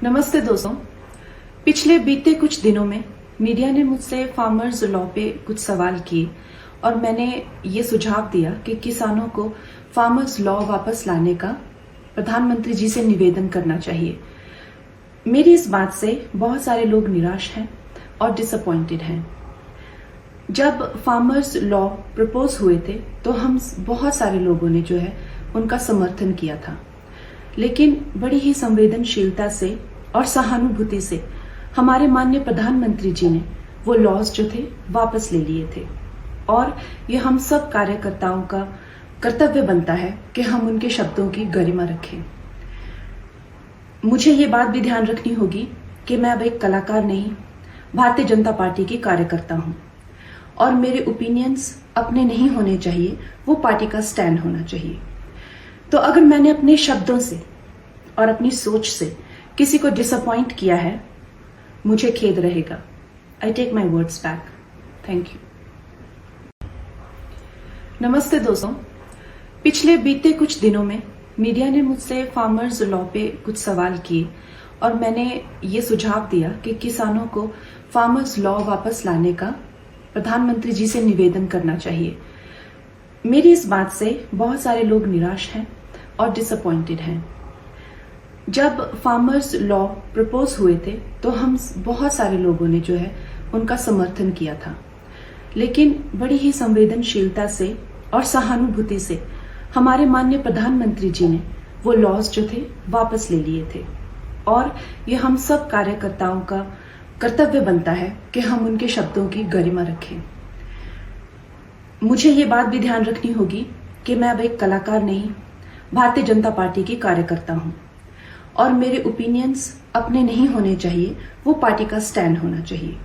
नमस्ते दोस्तों। पिछले बीते कुछ दिनों में मीडिया ने मुझसे फार्मर्स लॉ पे कुछ सवाल किए और मैंने ये सुझाव दिया कि किसानों को फार्मर्स लॉ वापस लाने का प्रधानमंत्री जी से निवेदन करना चाहिए। मेरी इस बात से बहुत सारे लोग निराश हैं और डिसअपॉइंटेड हैं। जब फार्मर्स लॉ प्रपोज हुए थे तो हम बहुत सारे लोगों ने जो है उनका समर्थन किया था, लेकिन बड़ी ही संवेदनशीलता से और सहानुभूति से हमारे माननीय प्रधानमंत्री जी ने वो लॉज जो थे वापस ले लिए थे और ये हम सब कार्यकर्ताओं का कर्तव्य बनता है कि हम उनके शब्दों की गरिमा रखें। मुझे ये बात भी ध्यान रखनी होगी कि मैं अब एक कलाकार नहीं, भारतीय जनता पार्टी की कार्यकर्ता हूं और मेरे ओपिनियंस अपने नहीं होने चाहिए, वो पार्टी का स्टैंड होना चाहिए। तो अगर मैंने अपने शब्दों से और अपनी सोच से किसी को डिसअपॉइंट किया है, मुझे खेद रहेगा। I take my words back. Thank you. नमस्ते दोस्तों। पिछले बीते कुछ दिनों में मीडिया ने मुझसे फार्मर्स लॉ पे कुछ सवाल किए और मैंने ये सुझाव दिया कि किसानों को फार्मर्स लॉ वापस लाने का प्रधानमंत्री जी से निवेदन करना चाहिए। मेरी इस बात से बहुत सारे लोग निराश हैं और डिसअपॉइंटेड हैं। जब फार्मर्स लॉ प्रपोज हुए थे तो हम बहुत सारे लोगों ने जो है उनका समर्थन किया था, लेकिन बड़ी ही संवेदनशीलता से और सहानुभूति से हमारे माननीय प्रधानमंत्री जी ने वो लॉज जो थे वापस ले लिए थे और ये हम सब कार्यकर्ताओं का कर्तव्य बनता है कि हम उनके शब्दों की गरिमा रखें। मुझे ये बात भी ध्यान रखनी होगी कि मैं अब एक कलाकार नहीं, भारतीय जनता पार्टी की कार्यकर्ता हूं और मेरे ओपिनियंस अपने नहीं होने चाहिए, वो पार्टी का स्टैंड होना चाहिए।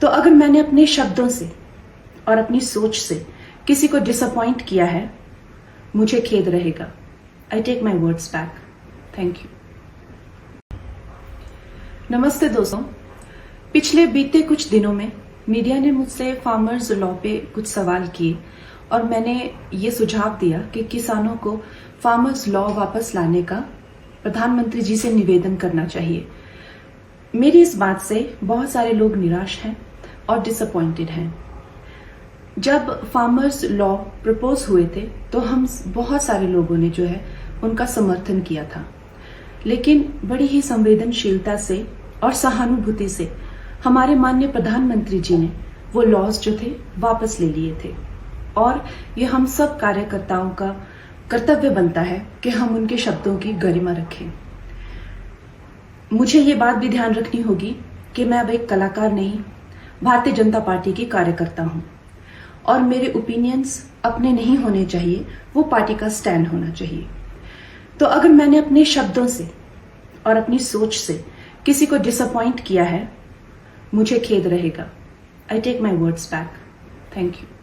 तो अगर मैंने अपने शब्दों से और अपनी सोच से किसी को डिसअपॉइंट किया है, मुझे खेद रहेगा। I take my words back. Thank you. नमस्ते दोस्तों। पिछले बीते कुछ दिनों में मीडिया ने मुझसे फार्मर्स लॉ पे कुछ सवाल किए और मैंने ये सुझाव दिया कि किसानों को फार्मर्स लॉ वापस लाने का प्रधानमंत्री जी से निवेदन करना चाहिए। मेरी इस बात से बहुत सारे लोग निराश हैं और डिसअपॉइंटेड हैं। जब फार्मर्स लॉ प्रपोज हुए थे तो हम बहुत सारे लोगों ने जो है उनका समर्थन किया था, लेकिन बड़ी ही संवेदनशीलता से और सहानुभूति से हमारे माननीय प्रधानमंत्री जी ने वो लॉज जो थे वापस ले लिए थे और ये हम सब कार्यकर्ताओं का कर्तव्य बनता है कि हम उनके शब्दों की गरिमा रखें। मुझे ये बात भी ध्यान रखनी होगी कि मैं अब एक कलाकार नहीं, भारतीय जनता पार्टी की कार्यकर्ता हूं और मेरे ओपिनियंस अपने नहीं होने चाहिए, वो पार्टी का स्टैंड होना चाहिए। तो अगर मैंने अपने शब्दों से और अपनी सोच से किसी को डिसअपॉइंट किया है, मुझे खेद रहेगा। I take my words back. Thank you.